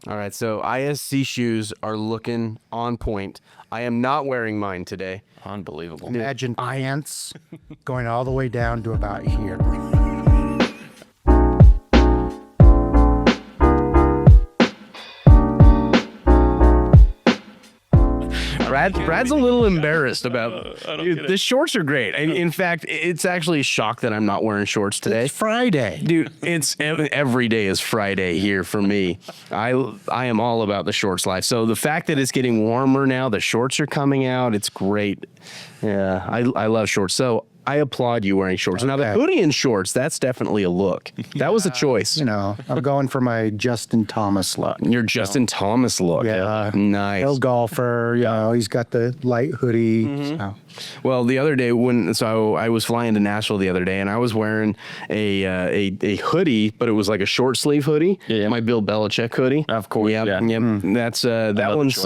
All right, so ISC shoes are looking on point. I am not wearing mine today. Unbelievable. Imagine ants going all the way down to about here. Brad's a little embarrassed about the shorts are great. In fact, it's actually a shock that I'm not wearing shorts today. It's Friday. Dude, it's every day is Friday here for me. I am all about the shorts life. So the fact that it's getting warmer now, the shorts are coming out, it's great. Yeah, I love shorts. So I applaud you wearing shorts. Now the hoodie and shorts, that's definitely a look. That was a choice. You know, I'm going for my Justin Thomas look. Your Justin Thomas look. Yeah. Nice. Real golfer, you know, he's got the light hoodie. So. Well, the other day I was flying to Nashville the other day and I was wearing a hoodie, but it was like a short sleeve hoodie. Yeah. My Bill Belichick hoodie. Of course. Yep. That's that one's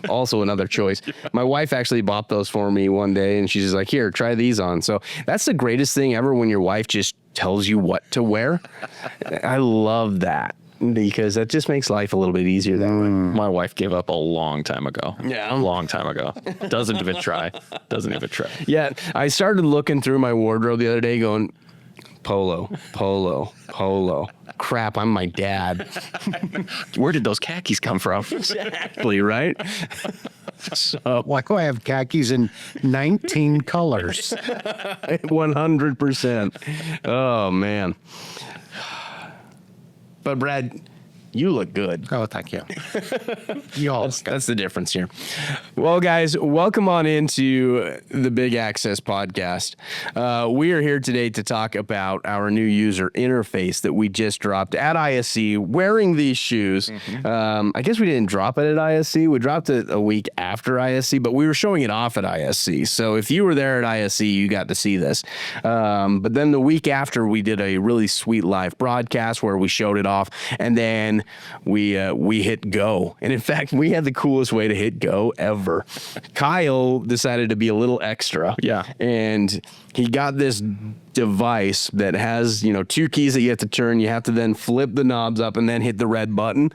also another choice. My wife actually bought those for me one day and she's just like, "Here, try these on." So that's the greatest thing ever when your wife just tells you what to wear. I love that. Because that just makes life a little bit easier that way. My wife gave up a long time ago. Yeah. A long time ago. Doesn't even try. Yeah. I started looking through my wardrobe the other day going, polo. Crap, I'm my dad. Where did those khakis come from? Exactly, right? So, Why do I have khakis in 19 colors? 100%. Oh, man. But Brad, you look good. Oh, thank you. That's the difference here. Well, guys, welcome on into the Big Access podcast. We are here today to talk about our new user interface that we just dropped at ISC wearing these shoes. I guess we didn't drop it at ISC. We dropped it a week after ISC, but we were showing it off at ISC. So if you were there at ISC, you got to see this. But then the week after, we did a really sweet live broadcast where we showed it off, and then we hit go. And in fact, we had the coolest way to hit go ever. Kyle decided to be a little extra. Yeah. And he got this device that has, two keys that you have to turn. You have to then flip the knobs up and then hit the red button.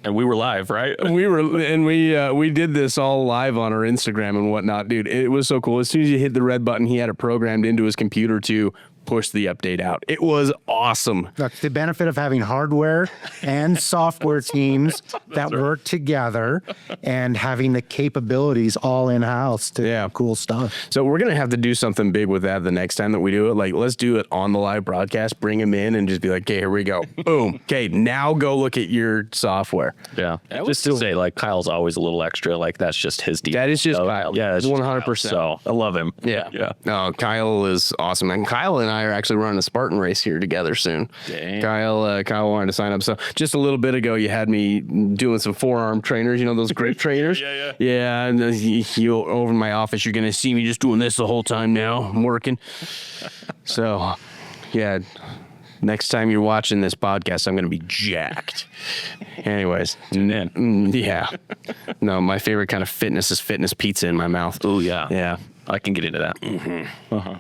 And we were live, right? We did this all live on our Instagram and whatnot, dude. It was so cool. As soon as you hit the red button, he had it programmed into his computer to push the update out. It was awesome. That's the benefit of having hardware and software teams that work together and having the capabilities all in-house to do cool stuff. So we're going to have to do something big with that the next time that we do it. Like, let's do it on the live broadcast, bring him in and just be like, okay, here we go. Boom. Okay, now go look at your software. Yeah. Just to say, like, Kyle's always a little extra. Like, that's just his deal. That is just Kyle. Yeah, it's 100%. So I love him. Yeah. No, Kyle is awesome. And Kyle and I are actually running a Spartan race here together soon. Dang. Kyle wanted to sign up. So just a little bit ago, you had me doing some forearm trainers, those grip trainers. Yeah. And you over in my office, you're going to see me just doing this the whole time now. I'm working. So, yeah. Next time you're watching this podcast, I'm going to be jacked. Anyways. Yeah. No, my favorite kind of fitness is fitness pizza in my mouth. Oh, yeah. Yeah. I can get into that.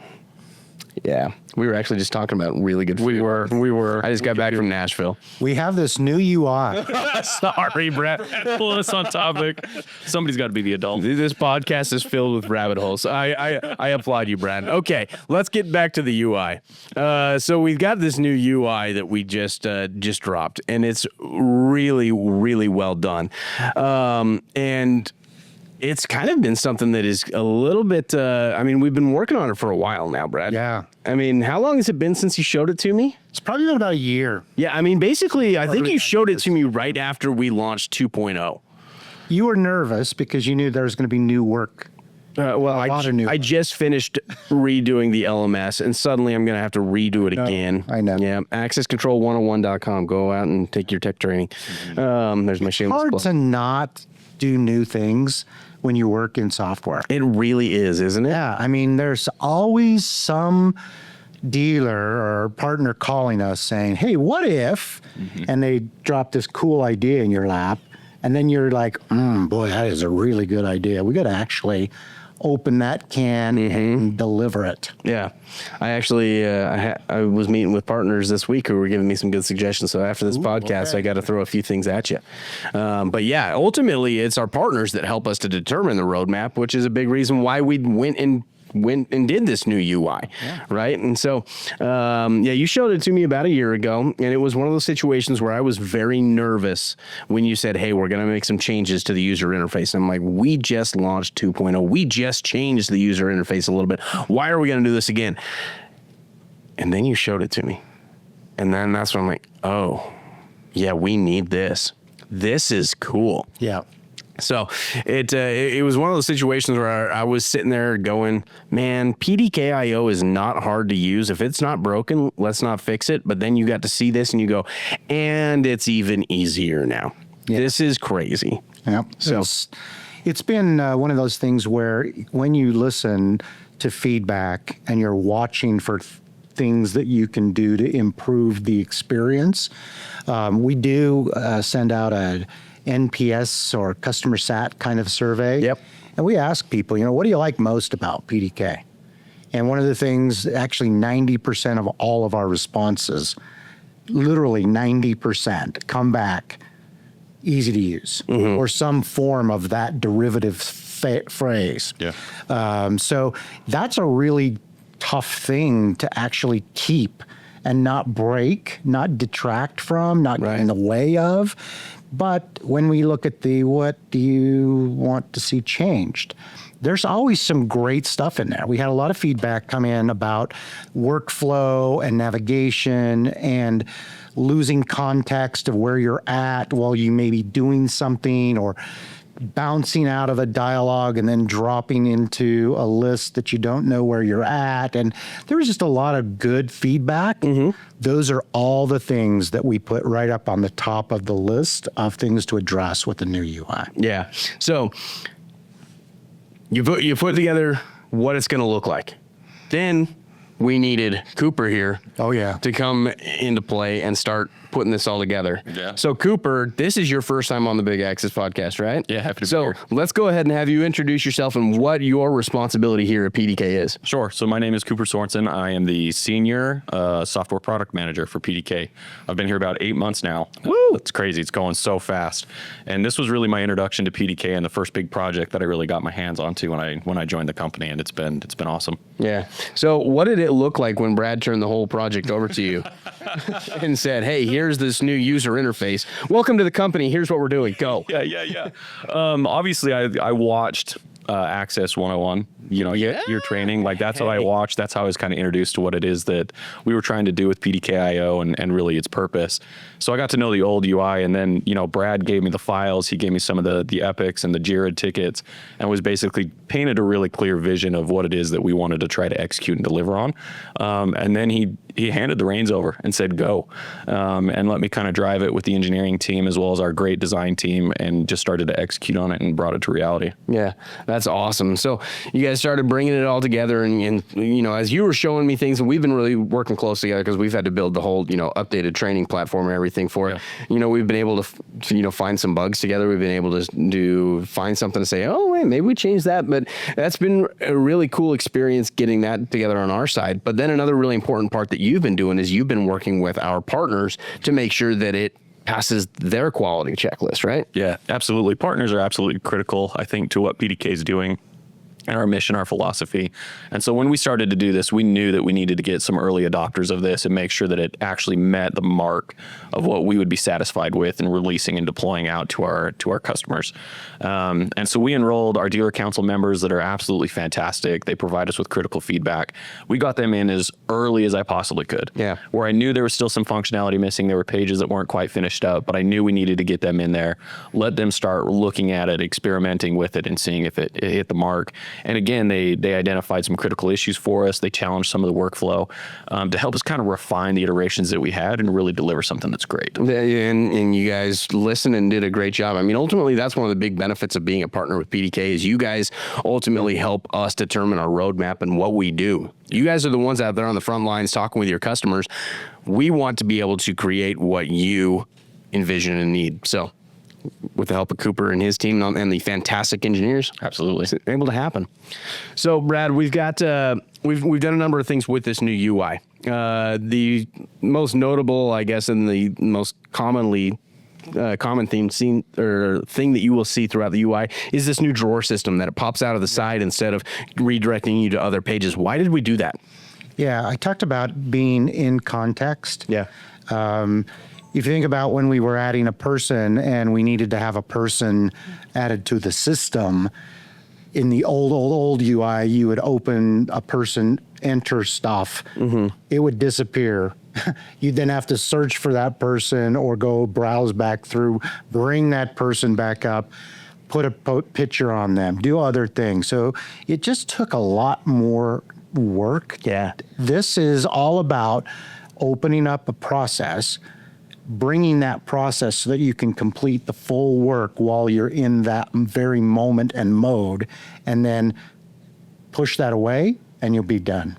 Yeah. We were actually just talking about really good food. We were. I just got back from Nashville. We have this new UI. Sorry, Brett. Pulling us on topic. Somebody's got to be the adult. This podcast is filled with rabbit holes. I applaud you, Brad. Okay, let's get back to the UI. So we've got this new UI that we just dropped, and it's really, really well done. And it's kind of been something that is a little bit, we've been working on it for a while now, Brad. Yeah. How long has it been since you showed it to me? It's probably been about a year. Yeah, basically, I think you showed it to me right after we launched 2.0. You were nervous because you knew there was going to be new work. I just finished redoing the LMS, and suddenly I'm going to have to redo it again. I know. Yeah, accesscontrol101.com. Go out and take your tech training. There's my shameless Hard plug. to not do new things when you work in software. It really is, isn't it? Yeah, there's always some dealer or partner calling us saying, hey, what if? And they drop this cool idea in your lap, and then you're like, boy, that is a really good idea. We got to actually open that can and deliver it. Yeah. I actually, I was meeting with partners this week who were giving me some good suggestions. So after this podcast, I got to throw a few things at you. But yeah, ultimately it's our partners that help us to determine the roadmap, which is a big reason why we went and did this new UI, right? And so, you showed it to me about a year ago, and it was one of those situations where I was very nervous when you said, hey, we're going to make some changes to the user interface. I'm like, we just launched 2.0. We just changed the user interface a little bit. Why are we going to do this again? And then you showed it to me. And then that's when I'm like, oh, yeah, we need this. This is cool. Yeah. So it was one of those situations where I was sitting there going, man, PDK.io is not hard to use. If it's not broken, let's not fix it. But then you got to see this and you go, and it's even easier now. Yeah. This is crazy. Yeah. So it's been one of those things where when you listen to feedback and you're watching for things that you can do to improve the experience, we do send out a NPS or customer sat kind of survey. Yep. And we ask people, what do you like most about PDK? And one of the things, actually 90% of all of our responses, literally 90%, come back easy to use or some form of that derivative phrase. Yeah. So that's a really tough thing to actually keep and not break, not detract from, not get in the way of. But when we look at what do you want to see changed, there's always some great stuff in there. We had a lot of feedback come in about workflow and navigation and losing context of where you're at while you may be doing something, or bouncing out of a dialogue and then dropping into a list that you don't know where you're at. And there was just a lot of good feedback. Those are all the things that we put right up on the top of the list of things to address with the new UI. Yeah. So you put together what it's going to look like. Then we needed Couper here to come into play and start putting this all together. Yeah. So Couper, this is your first time on the Big Access podcast, right? Yeah, happy to be here. So let's go ahead and have you introduce yourself and what your responsibility here at PDK is. Sure. So my name is Couper Sorenson. I am the senior software product manager for PDK. I've been here about 8 months now. Woo! It's crazy. It's going so fast. And this was really my introduction to PDK and the first big project that I really got my hands onto when I joined the company, and it's been awesome. Yeah. So what did it look like when Brad turned the whole project over to you and said, hey, here's this new user interface. Welcome to the company. Here's what we're doing. Go. Yeah. Obviously, I watched Access 101, your training. Like, that's how I watched. That's how I was kind of introduced to what it is that we were trying to do with PDK.io and really its purpose. So I got to know the old UI, and then, Brad gave me the files. He gave me some of the epics and the Jira tickets, and was basically painted a really clear vision of what it is that we wanted to try to execute and deliver on. And then he handed the reins over and said, go, and let me kind of drive it with the engineering team as well as our great design team, and just started to execute on it and brought it to reality. Yeah, that's awesome. So you guys started bringing it all together, and as you were showing me things, and we've been really working close together because we've had to build the whole, updated training platform and everything for it. We've been able to, find some bugs together. We've been able to find something to say, oh, wait, maybe we changed that. But that's been a really cool experience getting that together on our side. But then another really important part that you've been doing is you've been working with our partners to make sure that it passes their quality checklist, right? Yeah, absolutely. Partners are absolutely critical, I think, to what PDK is doing and our mission, our philosophy. And so when we started to do this, we knew that we needed to get some early adopters of this and make sure that it actually met the mark of what we would be satisfied with and releasing and deploying out to our customers. And so we enrolled our dealer council members that are absolutely fantastic. They provide us with critical feedback. We got them in as early as I possibly could. Yeah. Where I knew there was still some functionality missing. There were pages that weren't quite finished up, but I knew we needed to get them in there, let them start looking at it, experimenting with it, and seeing if it hit the mark. And again, they identified some critical issues for us. They challenged some of the workflow to help us kind of refine the iterations that we had and really deliver something that's great. And you guys listened and did a great job. I mean, ultimately, that's one of the big benefits of being a partner with PDK is you guys ultimately help us determine our roadmap and what we do. You guys are the ones out there on the front lines talking with your customers. We want to be able to create what you envision and need. So with the help of Couper and his team and the fantastic engineers. Absolutely. It's able to happen. So, Brad, we've got we've done a number of things with this new UI. The most notable, I guess, and the most commonly common theme thing that you will see throughout the UI is this new drawer system that it pops out of the side instead of redirecting you to other pages. Why did we do that? Yeah, I talked about being in context. Yeah. If you think about when we were adding a person and we needed to have a person added to the system, in the old UI, you would open a person, enter stuff, it would disappear. You'd then have to search for that person or go browse back through, bring that person back up, put a picture on them, do other things. So it just took a lot more work. Yeah. This is all about opening up a process, bringing that process so that you can complete the full work while you're in that very moment and mode, and then push that away and you'll be done.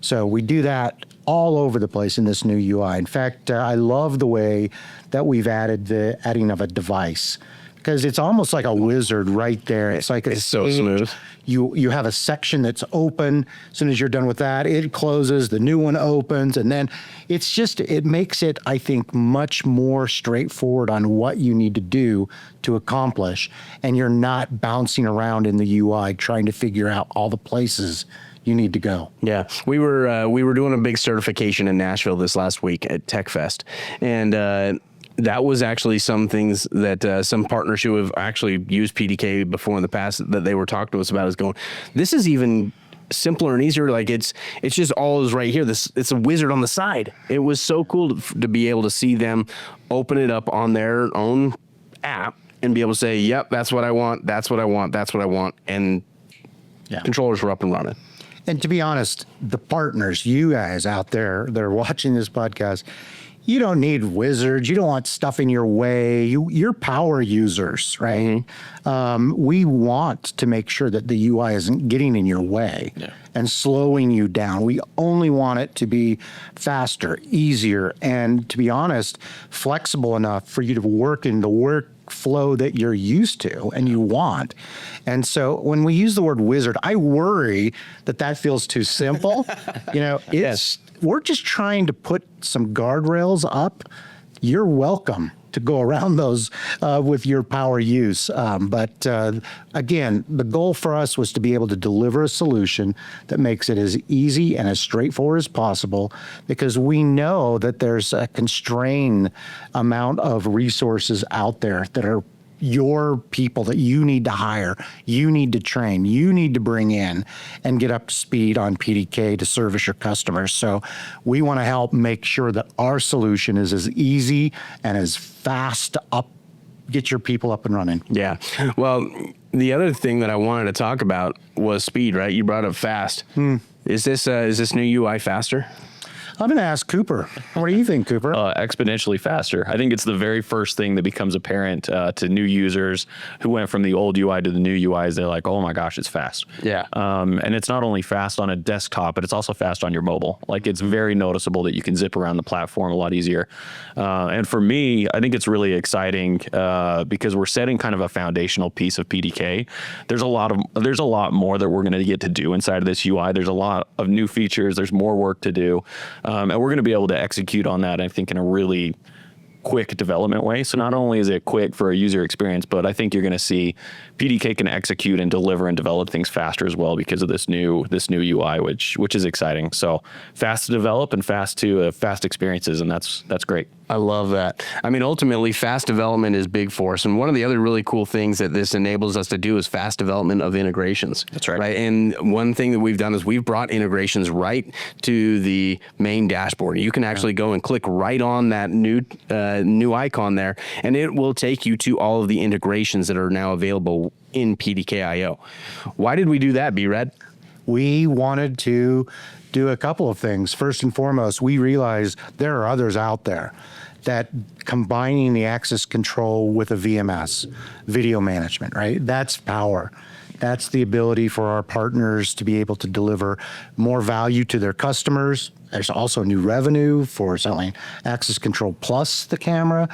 So we do that all over the place in this new UI. In fact, I love the way that we've added the adding of a device, because it's almost like a wizard right there. It's like it's so smooth. You have a section that's open. As soon as you're done with that, it closes, the new one opens, and then it makes it, I think, much more straightforward on what you need to do to accomplish. And you're not bouncing around in the UI trying to figure out all the places you need to go. Yeah, we were doing a big certification in Nashville this last week at Tech Fest, and that was actually some things that some partners who have actually used PDK before in the past that they were talking to us about is going, this is even simpler and easier. Like it's just all is right here. It's a wizard on the side. It was so cool to be able to see them open it up on their own app and be able to say, yep, that's what I want. That's what I want. That's what I want. And controllers were up and running. And to be honest, the partners, you guys out there that are watching this podcast, you don't need wizards. You don't want stuff in your way. You're power users, right? We want to make sure that the UI isn't getting in your way and slowing you down. We only want it to be faster, easier, and to be honest, flexible enough for you to work in the workflow that you're used to and you want. And so when we use the word wizard, I worry that feels too simple. We're just trying to put some guardrails up. You're welcome to go around those with your power use. But again, the goal for us was to be able to deliver a solution that makes it as easy and as straightforward as possible, because we know that there's a constrained amount of resources out there that are your people that you need to hire, you need to train, you need to bring in and get up to speed on PDK to service your customers. So we want to help make sure that our solution is as easy and as fast get your people up and running. Yeah. Well, the other thing that I wanted to talk about was speed, right? You brought up fast. Is this new UI faster? I'm going to ask Couper. What do you think, Couper? Exponentially faster. I think it's the very first thing that becomes apparent to new users who went from the old UI to the new UIs. They're like, oh my gosh, it's fast. Yeah. And it's not only fast on a desktop, but it's also fast on your mobile. Like, it's very noticeable that you can zip around the platform a lot easier. And for me, I think it's really exciting because we're setting kind of a foundational piece of PDK. There's a lot more that we're going to get to do inside of this UI. There's a lot of new features. There's more work to do. And we're going to be able to execute on that, I think, in a really quick development way. So not only is it quick for a user experience, but I think you're going to see PDK can execute and deliver and develop things faster as well because of this new UI, which is exciting. So fast to develop and fast experiences, and that's great. I love that. I mean, ultimately, fast development is big for us. And one of the other really cool things that this enables us to do is fast development of integrations. That's right. Right. And one thing that we've done is we've brought integrations right to the main dashboard. You can actually go and click right on that new icon there, and it will take you to all of the integrations that are now available in PDK.io. Why did we do that, B-Red? We wanted to do a couple of things. First and foremost, we realized there are others out there that combining the access control with a VMS, video management, right? That's power. That's the ability for our partners to be able to deliver more value to their customers, There's also new revenue for selling Access Control Plus, the camera.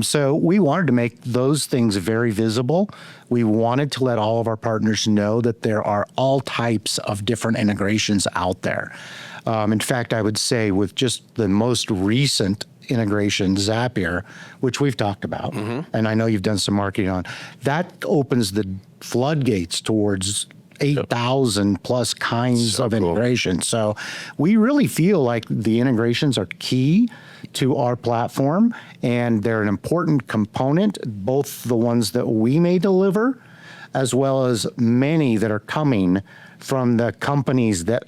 So we wanted to make those things very visible. We wanted to let all of our partners know that there are all types of different integrations out there. In fact, I would say with just the most recent integration, Zapier, which we've talked about, and I know you've done some marketing on, that opens the floodgates towards 8,000 plus kinds of integration. So we really feel like the integrations are key to our platform, and they're an important component, both the ones that we may deliver, as well as many that are coming from the companies that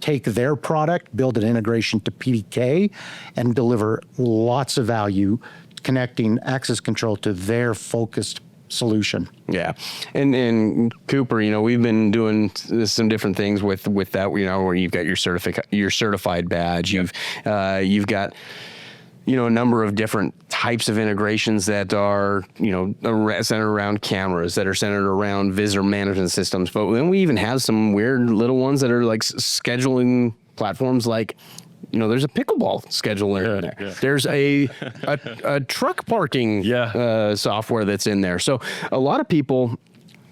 take their product, build an integration to PDK, and deliver lots of value connecting access control to their focused solution. Yeah. And Cooper, we've been doing some different things with that, where you've got your certified badge. You've got, a number of different types of integrations that are, centered around cameras, that are centered around visitor management systems. But then we even have some weird little ones that are like scheduling platforms, like, there's a pickleball scheduler in there. Yeah. There's a truck parking software that's in there. So a lot of people,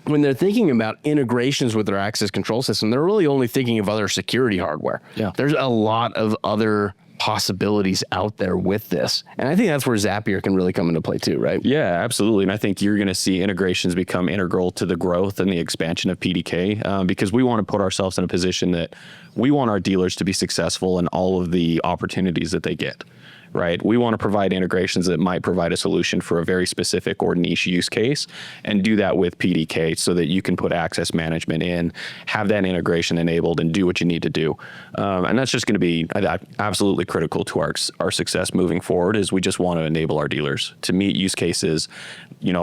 when they're thinking about integrations with their access control system, they're really only thinking of other security hardware. Yeah. There's a lot of other possibilities out there with this. And I think that's where Zapier can really come into play too, right? Yeah, absolutely. And I think you're going to see integrations become integral to the growth and the expansion of PDK, because we want to put ourselves in a position that we want our dealers to be successful in all of the opportunities that they get. Right? We want to provide integrations that might provide a solution for a very specific or niche use case, and do that with PDK so that you can put access management in, have that integration enabled, and do what you need to do. And that's just going to be absolutely critical to our success moving forward. Is we just want to enable our dealers to meet use cases,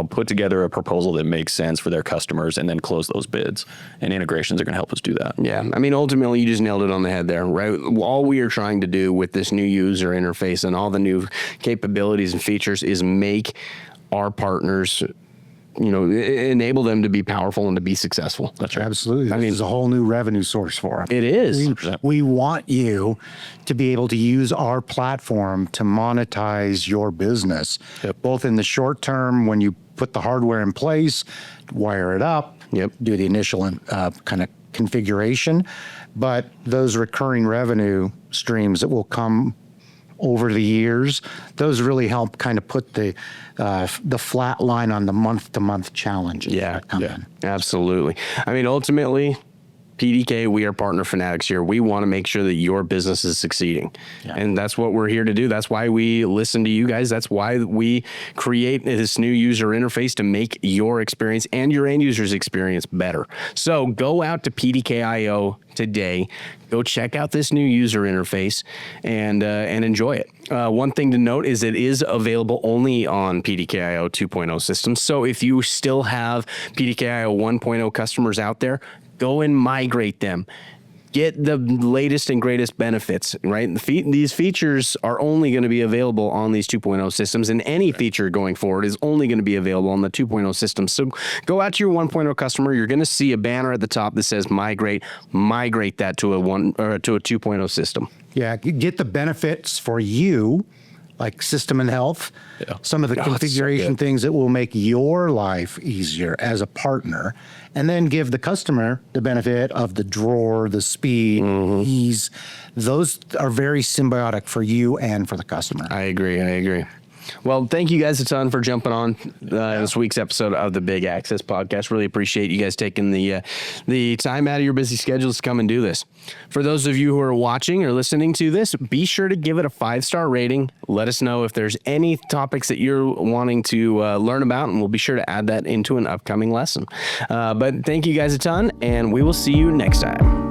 put together a proposal that makes sense for their customers, and then close those bids. And integrations are going to help us do that. Yeah. I mean, ultimately, you just nailed it on the head there, right? All we are trying to do with this new user interface and all the new capabilities and features is make our partners, enable them to be powerful and to be successful. That's right. Absolutely. I mean, it's a whole new revenue source for them. It is. We want you to be able to use our platform to monetize your business, both in the short term when you put the hardware in place, wire it up, do the initial kind of configuration, but those recurring revenue streams that will come over the years, those really help kind of put the flat line on the month-to-month challenges that come in. Absolutely. I mean, ultimately, PDK, we are partner fanatics here. We want to make sure that your business is succeeding. Yeah. And that's what we're here to do. That's why we listen to you guys. That's why we create this new user interface to make your experience and your end user's experience better. So go out to PDK.io today. Go check out this new user interface and enjoy it. One thing to note is it is available only on PDK.io 2.0 systems. So if you still have PDK.io 1.0 customers out there, go and migrate them. Get the latest and greatest benefits, right? These features are only going to be available on these 2.0 systems, and any feature going forward is only going to be available on the 2.0 system. So go out to your 1.0 customer. You're going to see a banner at the top that says migrate that to a 2.0 system. Yeah, get the benefits for you, like system and health, some of the configuration things that will make your life easier as a partner, and then give the customer the benefit of the drawer, the speed, ease. Those are very symbiotic for you and for the customer. I agree. Well, thank you guys a ton for jumping on this week's episode of the Big Access Podcast. Really appreciate you guys taking the time out of your busy schedules to come and do this. For those of you who are watching or listening to this, be sure to give it a 5-star rating. Let us know if there's any topics that you're wanting to learn about, and we'll be sure to add that into an upcoming lesson. But thank you guys a ton, and we will see you next time.